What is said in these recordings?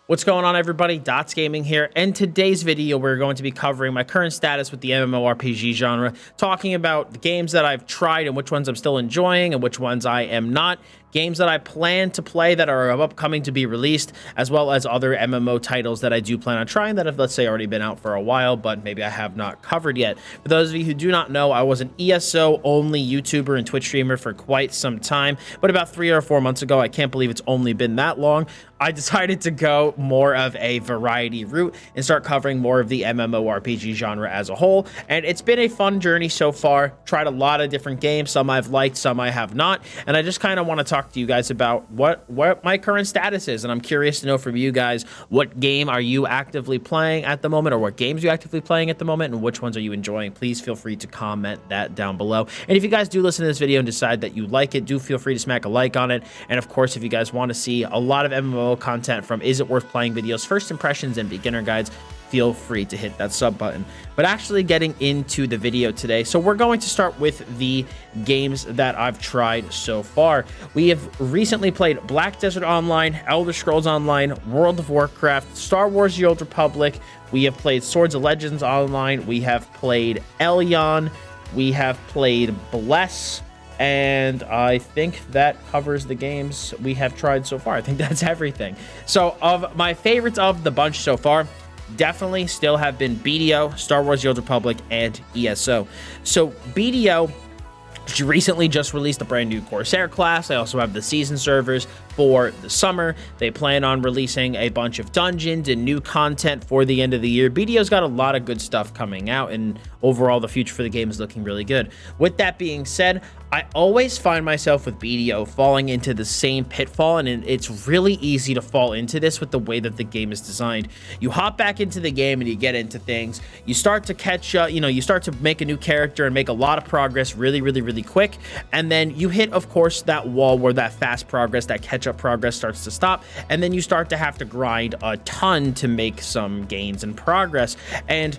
What's going on, everybody? Dots Gaming here. In today's video, we're going to be covering my current status with the MMORPG genre, talking about the games that I've tried and which ones I'm still enjoying and which ones I am not, games that I plan to play that are upcoming to be released, as well as other MMO titles that I do plan on trying that have, let's say, already been out for a while, but maybe I have not covered yet. For those of you who do not know, I was an ESO-only YouTuber and Twitch streamer for quite some time, but about 3 or 4 months ago, I can't believe it's only been that long, I decided to go more of a variety route and start covering more of the MMORPG genre as a whole, and it's been a fun journey so far. Tried a lot of different games, some I've liked, some I have not, and I just kind of want to talk to you guys about what my current status is, and I'm curious to know from you guys, what game are you actively playing at the moment, or what games are you actively playing at the moment, and which ones are you enjoying? Please feel free to comment that down below, and if you guys do listen to this video and decide that you like it, do feel free to smack a like on it, and of course, if you guys want to see a lot of MMO content from Is It Worth Playing videos, first impressions, and beginner guides, feel free to hit that sub button. But actually getting into the video today, so we're going to start with the games that I've tried so far. We have recently played Black Desert Online, Elder Scrolls Online, World of Warcraft, Star Wars: The Old Republic. We have played Swords of Legends Online. We have played Elion. We have played Bless. And I think that covers the games we have tried so far. I think that's everything. So of my favorites of the bunch so far, definitely still have been BDO, Star Wars: The Old Republic, and ESO. So BDO recently just released a brand new Corsair class. They also have the season servers for the summer. They plan on releasing a bunch of dungeons and new content for the end of the year. BDO's got a lot of good stuff coming out, and overall the future for the game is looking really good. With that being said, I always find myself with BDO falling into the same pitfall, and it's really easy to fall into this with the way that the game is designed. You hop back into the game and you get into things. You start to catch up, you start to make a new character and make a lot of progress really quick, and then you hit, of course, that wall where that fast progress, that catch-up progress starts to stop, and then you start to have to grind a ton to make some gains and progress. And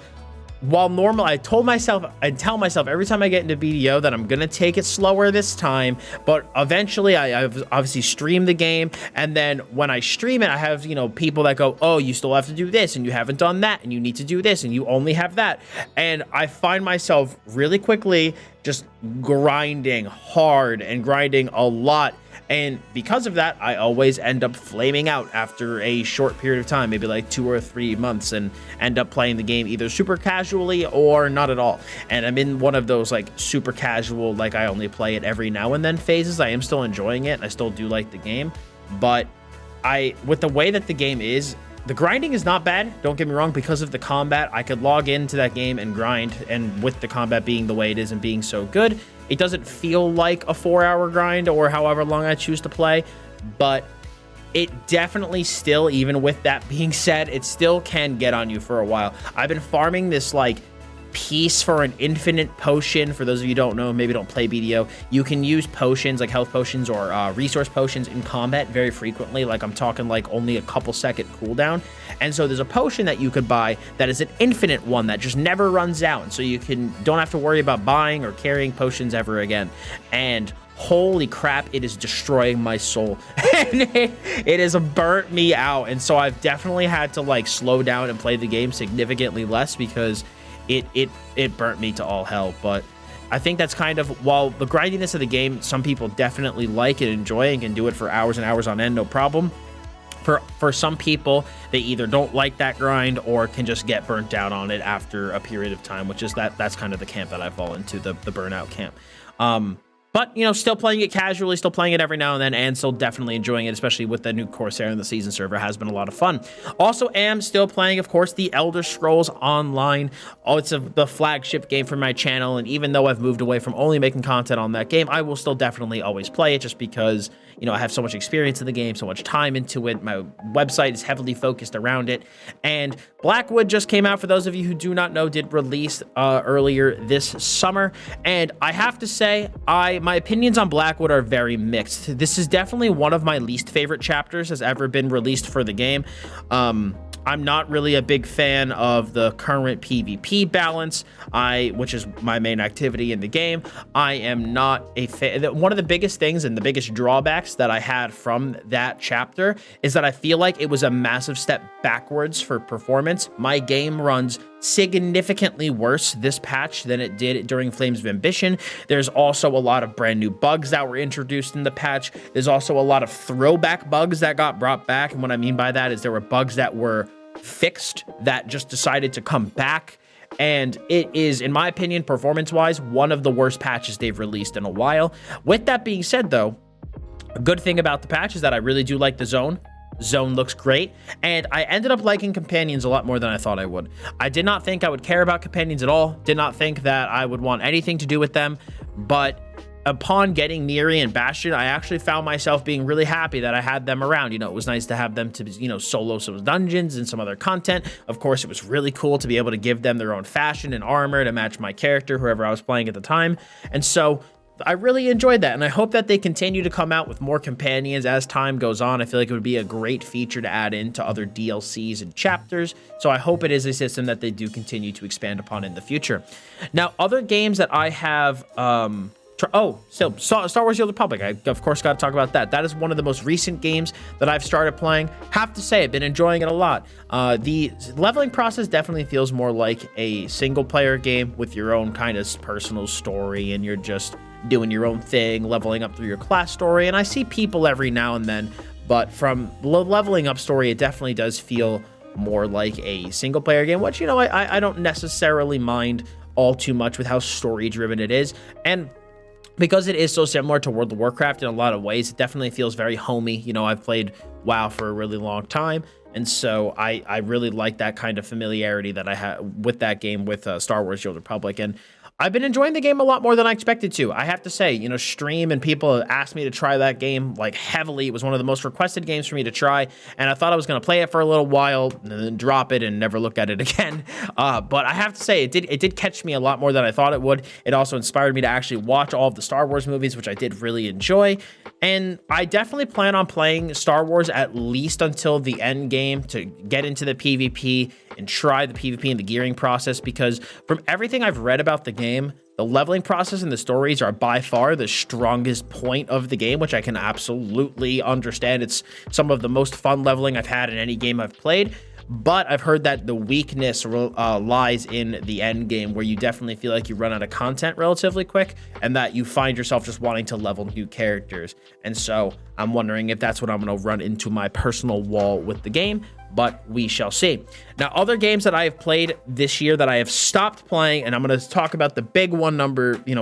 while normal, I tell myself every time I get into BDO that I'm gonna take it slower this time, but eventually I've obviously streamed the game, and then when I stream it, I have people that go, oh, you still have to do this and you haven't done that, and you need to do this and you only have that, and I find myself really quickly just grinding hard and grinding a lot. And because of that, I always end up flaming out after a short period of time, maybe like 2 or 3 months, and end up playing the game either super casually or not at all. And I'm in one of those like super casual, like I only play it every now and then phases. I am still enjoying it, and I still do like the game, but with the way that the game is, the grinding is not bad, don't get me wrong. Because of the combat, I could log into that game and grind, and with the combat being the way it is and being so good, it doesn't feel like a 4-hour grind or however long I choose to play, but it definitely still, even with that being said, it still can get on you for a while. I've been farming this like piece for an infinite potion. For those of you who don't know, maybe don't play BDO, you can use potions like health potions or resource potions in combat very frequently. Like I'm talking like only a couple second cooldown, and so there's a potion that you could buy that is an infinite one that just never runs out, and so you don't have to worry about buying or carrying potions ever again. And holy crap, it is destroying my soul. And it has burnt me out, and so I've definitely had to like slow down and play the game significantly less because it burnt me to all hell. But I think that's kind of, while the grindiness of the game, some people definitely like and enjoy and can do it for hours and hours on end, no problem. For some people, they either don't like that grind or can just get burnt out on it after a period of time, which is that's kind of the camp that I fall into, the burnout camp. But, still playing it casually, still playing it every now and then, and still definitely enjoying it, especially with the new Corsair and the season server has been a lot of fun. Also am still playing, of course, the Elder Scrolls Online. Oh, it's the flagship game for my channel, and even though I've moved away from only making content on that game, I will still definitely always play it just because, I have so much experience in the game, so much time into it. My website is heavily focused around it. And Blackwood just came out, for those of you who do not know, did release earlier this summer. And I have to say, my opinions on Blackwood are very mixed. This is definitely one of my least favorite chapters has ever been released for the game. I'm not really a big fan of the current PvP balance, which is my main activity in the game. I am not a fan. One of the biggest things and the biggest drawbacks that I had from that chapter is that I feel like it was a massive step backwards for performance. My game runs significantly worse this patch than it did during Flames of Ambition. There's also a lot of brand new bugs that were introduced in the patch. There's also a lot of throwback bugs that got brought back. And what I mean by that is there were bugs that were fixed that just decided to come back. And it is, in my opinion, performance-wise, one of the worst patches they've released in a while. With that being said, though, a good thing about the patch is that I really do like the zone. Zone looks great, and I ended up liking companions a lot more than I thought I would. I did not think I would care about companions at all, did not think that I would want anything to do with them, but upon getting Neri and Bastion, I actually found myself being really happy that I had them around. You know, it was nice to have them to, you know, solo some dungeons and some other content. Of course, it was really cool to be able to give them their own fashion and armor to match my character, whoever I was playing at the time, and so I really enjoyed that, and I hope that they continue to come out with more companions as time goes on. I feel like it would be a great feature to add into other DLCs and chapters, so I hope it is a system that they do continue to expand upon in the future. Now, other games that I have, Star Wars: The Old Republic. I, of course, got to talk about that. That is one of the most recent games that I've started playing. Have to say, I've been enjoying it a lot. The leveling process definitely feels more like a single-player game with your own kind of personal story, and you're just doing your own thing, leveling up through your class story. And I see people every now and then, but from the leveling up story, it definitely does feel more like a single-player game, which, you know, I don't necessarily mind all too much with how story-driven it is. And because it is so similar to World of Warcraft in a lot of ways, it definitely feels very homey. You know, I've played WoW for a really long time, and so I really like that kind of familiarity that I have with that game with Star Wars: The Old Republic. And I've been enjoying the game a lot more than I expected to. I have to say, you know, stream and people asked me to try that game like heavily. It was one of the most requested games for me to try, and I thought I was going to play it for a little while and then drop it and never look at it again. But I have to say, it did catch me a lot more than I thought it would. It also inspired me to actually watch all of the Star Wars movies, which I did really enjoy. And I definitely plan on playing Star Wars at least until the end game to get into the PvP and try the PvP and the gearing process, because from everything I've read about the game, the leveling process and the stories are by far the strongest point of the game, which I can absolutely understand. It's some of the most fun leveling I've had in any game I've played. But I've heard that the weakness lies in the end game, where you definitely feel like you run out of content relatively quick, and that you find yourself just wanting to level new characters. And so I'm wondering if that's what I'm going to run into my personal wall with the game, but we shall see. Now, other games that I have played this year that I have stopped playing, and I'm going to talk about the big one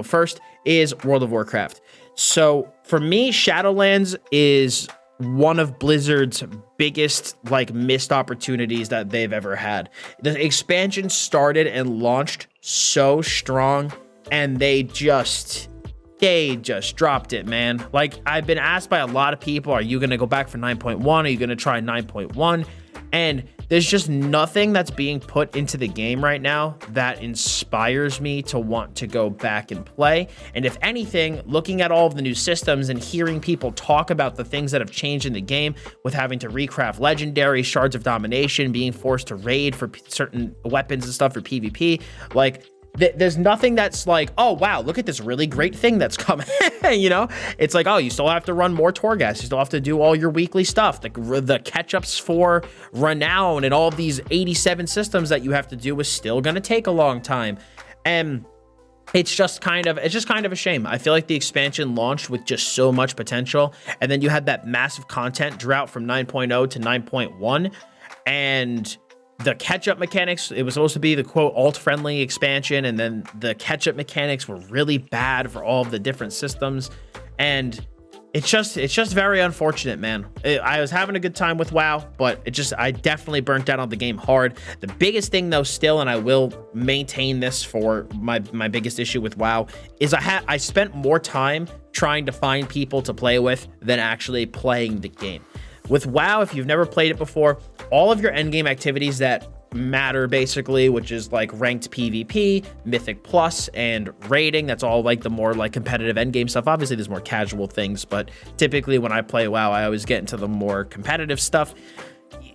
first, is World of Warcraft. So for me, Shadowlands is one of Blizzard's biggest missed opportunities that they've ever had. The expansion started and launched so strong, and they just dropped it, man. Like, I've been asked by a lot of people, are you going to go back for 9.1? Are you going to try 9.1? And there's just nothing that's being put into the game right now that inspires me to want to go back and play. And if anything, looking at all of the new systems and hearing people talk about the things that have changed in the game, with having to recraft legendary shards of domination, being forced to raid for certain weapons and stuff for PvP, there's nothing that's like, oh, wow, look at this really great thing that's coming. You know, it's like, oh, you still have to run more Torghast. You still have to do all your weekly stuff, the catch-ups for Renown, and all of these 87 systems that you have to do is still going to take a long time. And it's just kind of a shame. I feel like the expansion launched with just so much potential, and then you had that massive content drought from 9.0 to 9.1, and the catch-up mechanics, it was supposed to be the quote alt-friendly expansion, and then the catch-up mechanics were really bad for all of the different systems, and it's just very unfortunate, man. I was having a good time with WoW, but I definitely burnt out on the game hard. The biggest thing, though, still, and I will maintain this for my biggest issue with WoW, is I spent more time trying to find people to play with than actually playing the game. With WoW, if you've never played it before, all of your endgame activities that matter, basically, which is like ranked PvP, Mythic Plus, and raiding, that's all the more competitive endgame stuff. Obviously, there's more casual things, but typically when I play WoW, I always get into the more competitive stuff.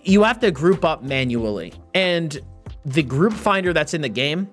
you have to group up manually, and the group finder that's in the game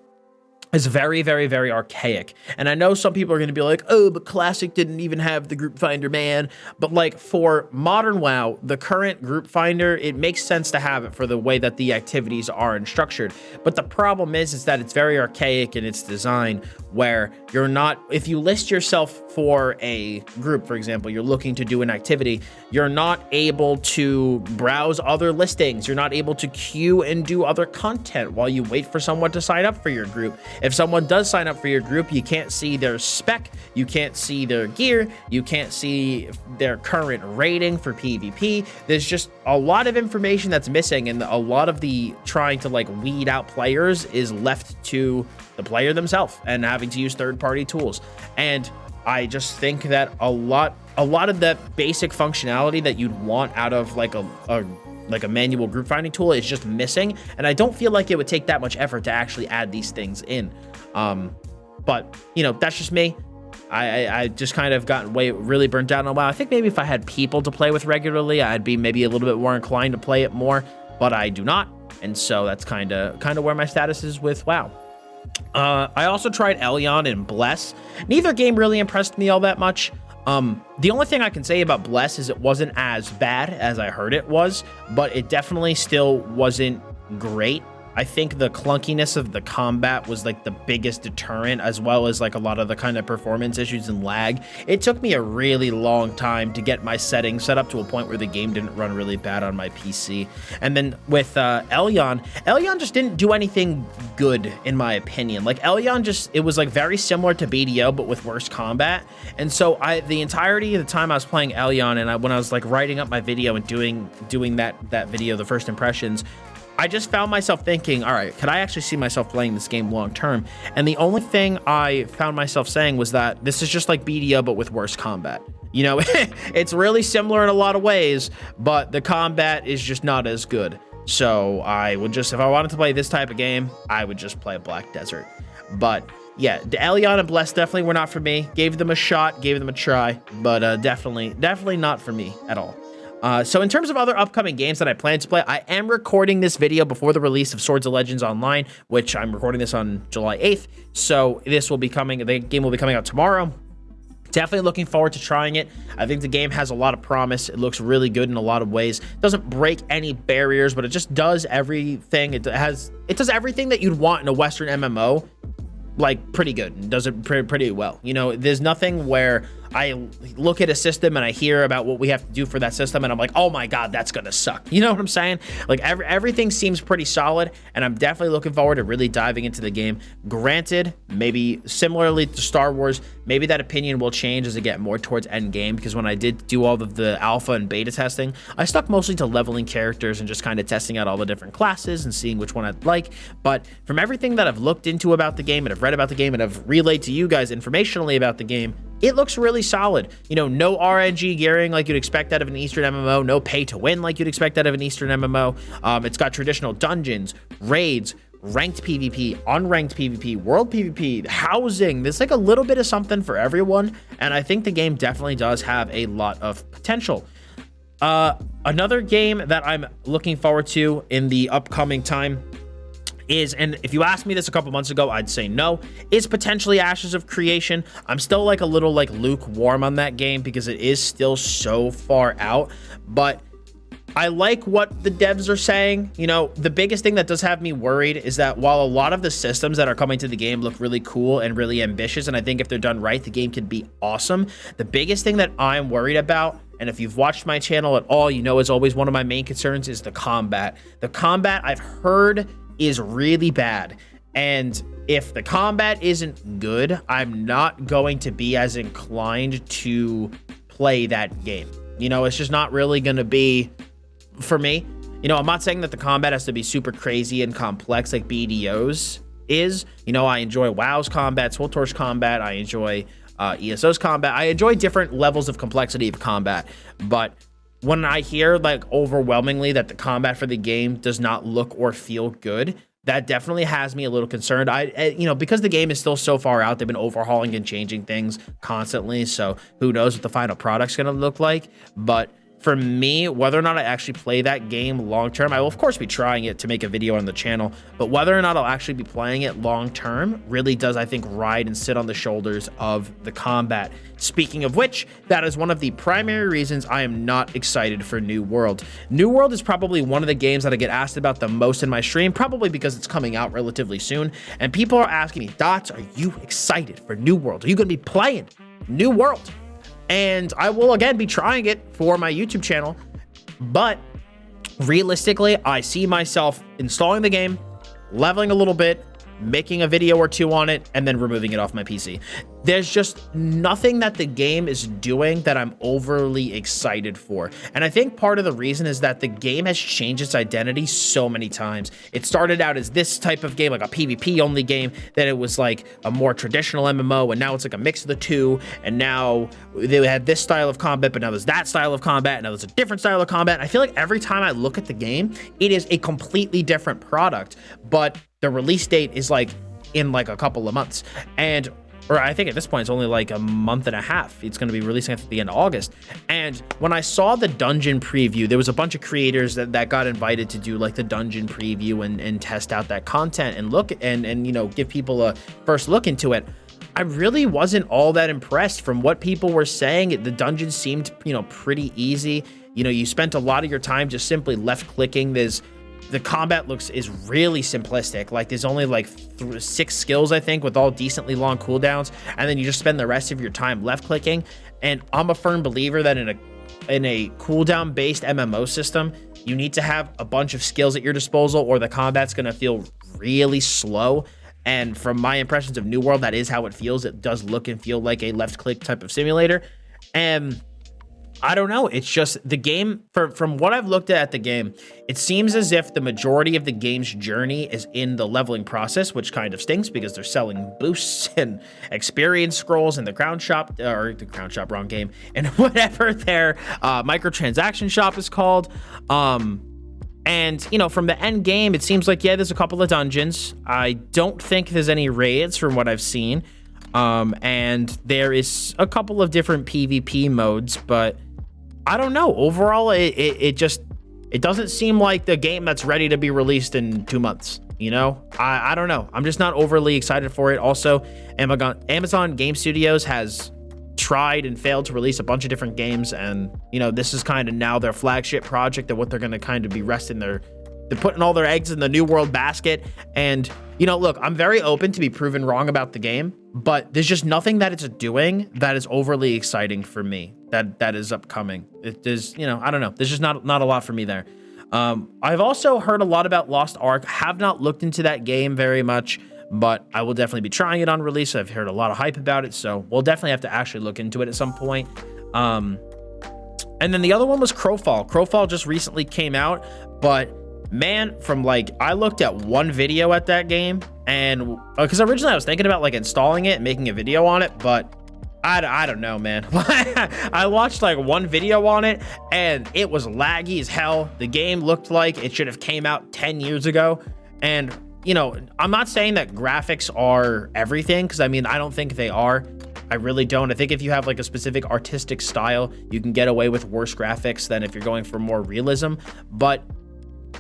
is very, very, very archaic. And I know some people are going to be like, oh, but Classic didn't even have the group finder, man. But like for modern WoW, the current group finder, it makes sense to have it for the way that the activities are and structured. But the problem is that it's very archaic in its design, where you're not, if you list yourself for a group, for example, you're looking to do an activity, you're not able to browse other listings. You're not able to queue and do other content while you wait for someone to sign up for your group. If someone does sign up for your group, you can't see their spec, you can't see their gear, you can't see their current rating for PvP. There's just a lot of information that's missing, and a lot of the trying to like weed out players is left to the player themselves and having to use third-party tools. And I just think that a lot of that basic functionality that you'd want out of like a manual group finding tool is just missing, and I don't feel like it would take that much effort to actually add these things in. But you know, that's just me. I just kind of gotten really burnt out on WoW. I think maybe if I had people to play with regularly, I'd be maybe a little bit more inclined to play it more, but I do not, and so that's kind of where my status is with WoW. I also tried Elion and Bless. Neither game really impressed me all that much. The only thing I can say about Bless is it wasn't as bad as I heard it was, but it definitely still wasn't great. I think the clunkiness of the combat was like the biggest deterrent, as well as like a lot of the kind of performance issues and lag. It took me a really long time to get my settings set up to a point where the game didn't run really bad on my PC. And then with Elion just didn't do anything good in my opinion. Like Elion it was like very similar to BDO, but with worse combat. And so the entirety of the time I was playing Elion, and when I was like writing up my video and doing that video, the first impressions, I just found myself thinking, all right, could I actually see myself playing this game long term? And the only thing I found myself saying was that this is just like BDO, but with worse combat. You know, it's really similar in a lot of ways, but the combat is just not as good. So I would just, if I wanted to play this type of game, I would just play Black Desert. But yeah, the Elion and Bless definitely were not for me. Gave them a shot, gave them a try, but definitely not for me at all. So in terms of other upcoming games that I plan to play, I am recording this video before the release of Swords of Legends Online, which I'm recording this on July 8th. So this will be coming, the game will be coming out tomorrow. Definitely looking forward to trying it. I think the game has a lot of promise. It looks really good in a lot of ways. It doesn't break any barriers, but it just does everything. It does everything that you'd want in a Western MMO, like pretty good, and does it pretty well. You know, there's nothing where I look at a system and I hear about what we have to do for that system and I'm like, oh my God, that's gonna suck. You know what I'm saying? Like everything seems pretty solid, and I'm definitely looking forward to really diving into the game. Granted, maybe similarly to Star Wars, maybe that opinion will change as I get more towards end game, because when I did do all of the alpha and beta testing, I stuck mostly to leveling characters and just kind of testing out all the different classes and seeing which one I'd like. But from everything that I've looked into about the game and I've read about the game and I've relayed to you guys informationally about the game, it looks really solid. You know, no RNG gearing like you'd expect out of an Eastern MMO, no pay to win like you'd expect out of an Eastern MMO. It's got traditional dungeons, raids, ranked PvP, unranked PvP, world PvP, housing. There's like a little bit of something for everyone, and I think the game definitely does have a lot of potential. Another game that I'm looking forward to in the upcoming time is, and if you asked me this a couple months ago, I'd say no, is potentially Ashes of Creation. I'm still like a little like lukewarm on that game because it is still so far out, but I like what the devs are saying. You know, the biggest thing that does have me worried is that while a lot of the systems that are coming to the game look really cool and really ambitious, and I think if they're done right, the game could be awesome, the biggest thing that I'm worried about, and if you've watched my channel at all, you know, is always one of my main concerns, is the combat. The combat, I've heard, is really bad, and if the combat isn't good, I'm not going to be as inclined to play that game. You know, it's just not really going to be for me. You know, I'm not saying that the combat has to be super crazy and complex like BDO's is. You know, I enjoy WoW's combat, SWTOR's combat, I enjoy ESO's combat, I enjoy different levels of complexity of combat, but when I hear like overwhelmingly that the combat for the game does not look or feel good, that definitely has me a little concerned. You know, because the game is still so far out, they've been overhauling and changing things constantly, so who knows what the final product's gonna look like. But for me, whether or not I actually play that game long term, I will of course be trying it to make a video on the channel, but whether or not I'll actually be playing it long term really does, I think, ride and sit on the shoulders of the combat. Speaking of which, that is one of the primary reasons I am not excited for New World. New World is probably one of the games that I get asked about the most in my stream, probably because it's coming out relatively soon, and people are asking me, Dots, are you excited for New World? Are you going to be playing New World? And I will again be trying it for my YouTube channel, but realistically, I see myself installing the game, leveling a little bit, making a video or two on it, and then removing it off my PC. There's just nothing that the game is doing that I'm overly excited for. And I think part of the reason is that the game has changed its identity so many times. It started out as this type of game, like a PvP only game, then it was like a more traditional MMO, and now it's like a mix of the two, and now they had this style of combat, but now there's that style of combat, and now there's a different style of combat. And I feel like every time I look at the game, it is a completely different product, but the release date is like in like a couple of months, or I think at this point it's only like a month and a half. It's going to be releasing at the end of August. And when I saw the dungeon preview, there was a bunch of creators that got invited to do like the dungeon preview and test out that content and look and you know, give people a first look into it. I really wasn't all that impressed from what people were saying. The dungeon seemed, you know, pretty easy. You know, you spent a lot of your time just simply left clicking. The combat is really simplistic. Like there's only like 6 skills, I think, with all decently long cooldowns, and then you just spend the rest of your time left clicking. And I'm a firm believer that in a cooldown based MMO system, you need to have a bunch of skills at your disposal, or the combat's gonna feel really slow. And from my impressions of New World, that is how it feels. It does look and feel like a left click type of simulator. And I don't know. It's just the game, from what I've looked at the game, it seems as if the majority of the game's journey is in the leveling process, which kind of stinks because they're selling boosts and experience scrolls in the crown shop, or the crown shop, wrong game, and whatever their microtransaction shop is called. And, you know, from the end game, it seems like, yeah, there's a couple of dungeons. I don't think there's any raids from what I've seen. And there is a couple of different PvP modes, but I don't know. Overall, it doesn't seem like the game that's ready to be released in 2 months. You know, I don't know. I'm just not overly excited for it. Also, Amazon Game Studios has tried and failed to release a bunch of different games, and you know, this is kind of now their flagship project of what they're going to kind of be resting they're putting all their eggs in the New World basket. And you know, look, I'm very open to be proven wrong about the game, but there's just nothing that it's doing that is overly exciting for me that is upcoming. It is, you know, I don't know, there's just not a lot for me there. I've also heard a lot about Lost Ark. Have not looked into that game very much, but I will definitely be trying it on release. I've heard a lot of hype about it, so we'll definitely have to actually look into it at some point. And then the other one was Crowfall. Crowfall just recently came out, but man, from like, I looked at one video at that game, and because originally I was thinking about like installing it and making a video on it, but I don't know, man. I watched like one video on it and it was laggy as hell. The game looked like it should have came out 10 years ago. And you know, I'm not saying that graphics are everything, because I mean, I don't think they are. I really don't. I think if you have like a specific artistic style, you can get away with worse graphics than if you're going for more realism. But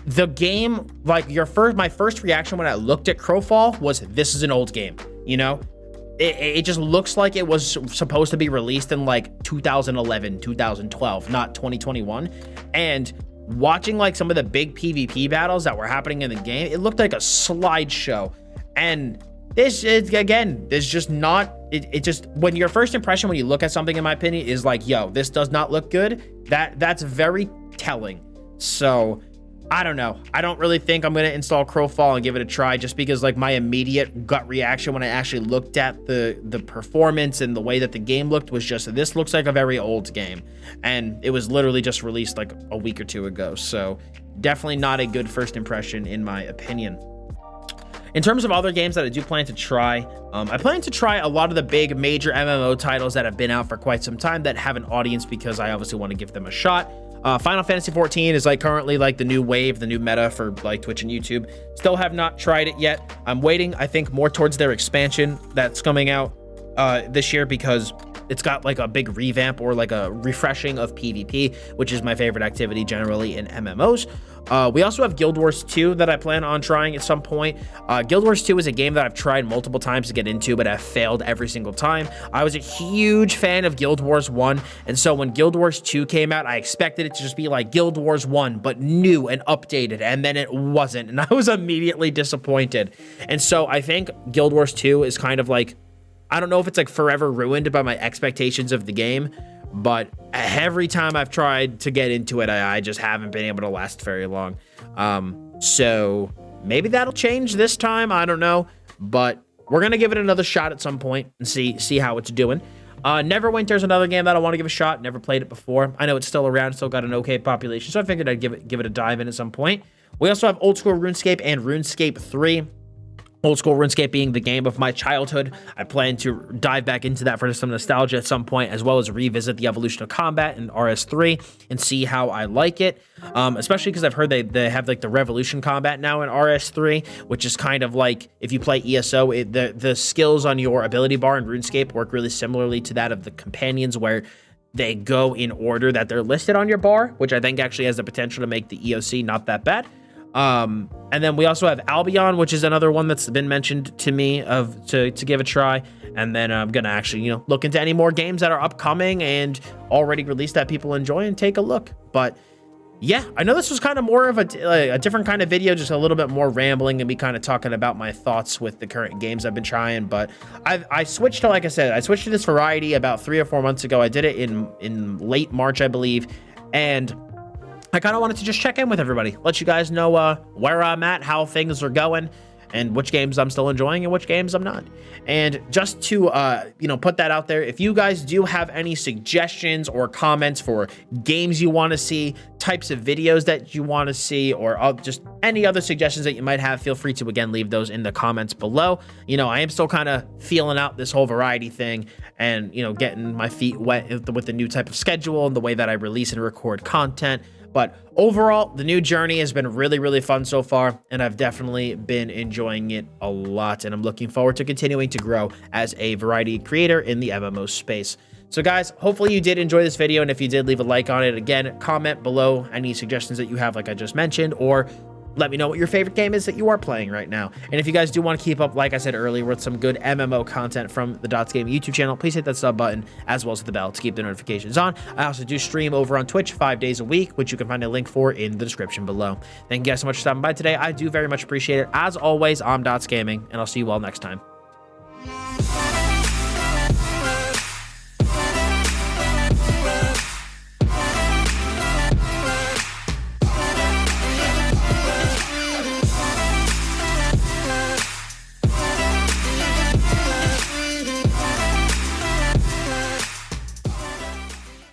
the game, like my first reaction when I looked at Crowfall was, this is an old game, you know? It just looks like it was supposed to be released in like 2011, 2012, not 2021. And watching like some of the big PvP battles that were happening in the game, it looked like a slideshow. And this is, again, there's just not, it just, when your first impression when you look at something, in my opinion, is like, yo, this does not look good, that's very telling. So I don't know. I don't really think I'm going to install Crowfall and give it a try, just because like my immediate gut reaction when I actually looked at the performance and the way that the game looked was just, this looks like a very old game. And it was literally just released like a week or two ago. So definitely not a good first impression in my opinion. In terms of other games that I do plan to try, I plan to try a lot of the big major MMO titles that have been out for quite some time that have an audience, because I obviously want to give them a shot. Final Fantasy 14 is like currently like the new wave, the new meta for like Twitch and YouTube. Still have not tried it yet. I'm waiting, I think, more towards their expansion that's coming out this year, because it's got like a big revamp or like a refreshing of PvP, which is my favorite activity generally in MMOs. We also have Guild Wars 2 that I plan on trying at some point. Guild Wars 2 is a game that I've tried multiple times to get into, but I've failed every single time. I was a huge fan of Guild Wars 1, and so when Guild Wars 2 came out, I expected it to just be like Guild Wars 1, but new and updated, and then it wasn't, and I was immediately disappointed. And so I think Guild Wars 2 is kind of like, I don't know if it's like forever ruined by my expectations of the game, but every time I've tried to get into it, I just haven't been able to last very long. So maybe that'll change this time. I don't know, but we're going to give it another shot at some point and see how it's doing. Neverwinter is another game that I want to give a shot. Never played it before. I know it's still around, still got an okay population, so I figured I'd give it a dive in at some point. We also have Old School RuneScape and RuneScape 3. Old School RuneScape being the game of my childhood. I plan to dive back into that for some nostalgia at some point, as well as revisit the evolution of combat in RS3 and see how I like it. Especially because I've heard they have like the revolution combat now in RS3, which is kind of like if you play ESO, the skills on your ability bar in RuneScape work really similarly to that of the companions, where they go in order that they're listed on your bar, which I think actually has the potential to make the EOC not that bad. And then we also have Albion, which is another one that's been mentioned to me to give a try. And then I'm going to actually, look into any more games that are upcoming and already released that people enjoy and take a look. But yeah, I know this was kind of more of a different kind of video, just a little bit more rambling and me kind of talking about my thoughts with the current games I've been trying. But I switched to, like I said, I switched to this variety about 3 or 4 months ago. I did it in late March, I believe. And I kind of wanted to just check in with everybody, let you guys know where I'm at, how things are going, and which games I'm still enjoying and which games I'm not. And just to, put that out there, if you guys do have any suggestions or comments for games you want to see, types of videos that you want to see, or just any other suggestions that you might have, feel free to, again, leave those in the comments below. I am still kind of feeling out this whole variety thing and, getting my feet wet with the new type of schedule and the way that I release and record content. But overall, the new journey has been really, really fun so far, and I've definitely been enjoying it a lot, and I'm looking forward to continuing to grow as a variety creator in the MMO space. So guys, hopefully you did enjoy this video, and if you did, leave a like on it. Again, comment below any suggestions that you have, like I just mentioned, or let me know what your favorite game is that you are playing right now. And if you guys do want to keep up, like I said earlier, with some good MMO content from the Dots Gaming YouTube channel, please hit that sub button as well as the bell to keep the notifications on. I also do stream over on Twitch 5 days a week, which you can find a link for in the description below. Thank you guys so much for stopping by today. I do very much appreciate it. As always, I'm Dots Gaming, and I'll see you all next time.